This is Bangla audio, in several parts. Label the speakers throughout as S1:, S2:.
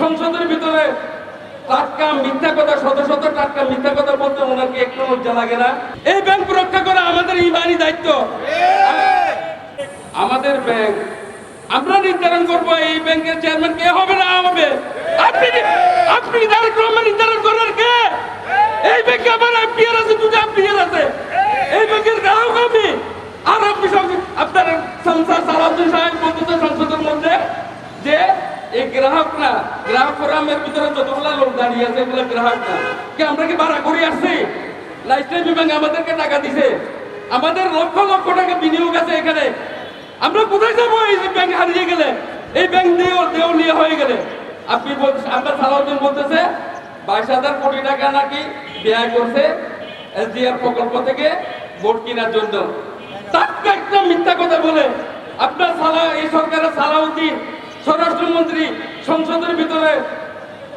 S1: সংসদের ভিতরে টাটকা মিথ্যা কথা, শত শত টাটকা মিথ্যা কথা বলতে ওনাকে একটু লজ্জা লাগে না? এই ব্যাংক রক্ষা করা আমাদের ইমানি দায়িত্ব। আমাদের ব্যাংক আমরা নির্ধারণ করবো এই ব্যাংকের চেয়ারম্যান কে হবে না হবে। আপনি তারেক রহমান নির্ধারণ করার কে? এই ব্যাংকে আমার এফডিআর আছে, দুটো এফডিআর আছে। এই ব্যাংকের গ্রাহক আমি। আর আপনি সব আপনার সংসার সালাউদ্দিন সাহেব বলতেছে সংসদের মধ্যে যে এই গ্রাহক না, গ্রাহক ফোরামের ভিতরে যতগুলা লোক দাঁড়িয়ে আছে এগুলো গ্রাহক না। কি আমরা কি ভাড়া করে আসছি? না ইসলামী ব্যাংক আমাদেরকে টাকা দিছে, আমাদের লক্ষ লক্ষ টাকা বিনিয়োগ আছে এখানে। আমরা কোথায় যাবো এই ব্যাংক হারিয়ে গেলে, এই ব্যাংক দেউলিয়া হয়ে গেলে? আপনি আপনার সালাউদ্দিন বলতেছে 22,000 কোটি টাকা নাকি ব্যয় করছে এসডিআর প্রকল্প থেকে ভোট কেনার জন্য। টাটকা একটা মিথ্যা কথা বলে আপনার এই সরকারের সালাউদ্দিন স্বরাষ্ট্রমন্ত্রী সংসদের ভিতরে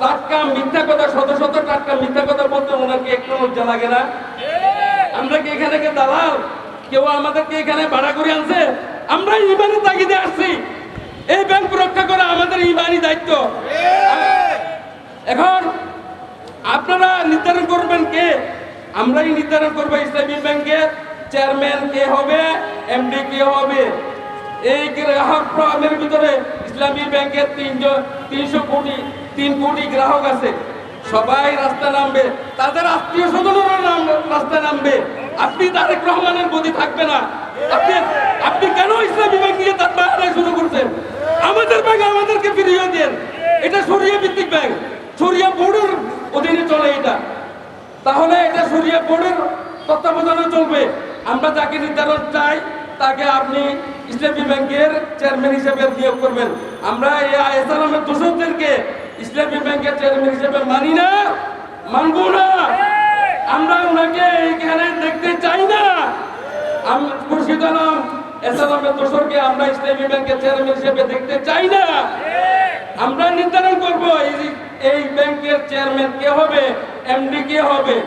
S1: টাটকা মিথ্যা কথা, শত শত টাটকা মিথ্যা কথা বলতে ওনাকে একটু লজ্জা লাগে না? আমরা কি এখানে কে দালাল? কেউ আমাদেরকে এখানে ভাড়া করে আনছে? আমরা ইমানি তাগিদে আসছি। এই ব্যাংক রক্ষা করা আমাদের ইমানি দায়িত্ব। এখন আপনারা নির্ধারণ করবেন কে? আমরাই নির্ধারণ করবো ইসলামী ব্যাংকের চেয়ারম্যান কে হবে, এমডি কে হবে। এই গ্রাহক ফোরামের ভিতরে ইসলামী ব্যাংকের 3 কোটি গ্রাহক আছে। সবাই রাস্তা নামবে, তাদের আত্মীয় স্বজনেরা রাস্তা নামবে। আপনি তারেক রহমানের গদি থাকবে না। আপনি কেন ইসলামী ব্যাংক নিয়ে তার বাহানা শুরু করছেন? আমাদের ব্যাংক আমাদেরকে ফিরিয়ে দেন। এটা শরিয়া ভিত্তিক ব্যাংক, শরিয়া বোর্ডের অধীনে চলে এটা। তাহলে এটা শরিয়া বোর্ডের তত্ত্বাবধানে চলবে। আমরা যাকে নির্ধারণ চাই তাকে আপনি ইসলামী ব্যাংকের চেয়ারম্যান হিসেবে নিয়োগ করবেন। আমরা এই আইএসআলামের দোষকদেরকে ইসলামী ব্যাংকের চেয়ারম্যান হিসেবে মানি না, মানবো না। আমরা ওনাকে এখানে দেখতে চাই না। খুরশিদ আলম এসআলামের দোষরকে আমরা ইসলামী ব্যাংকের চেয়ারম্যান হিসেবে দেখতে চাই না। আমরা নির্ধারণ করবো এই ব্যাংকের চেয়ারম্যান কে হবে, এমডি কে হবে।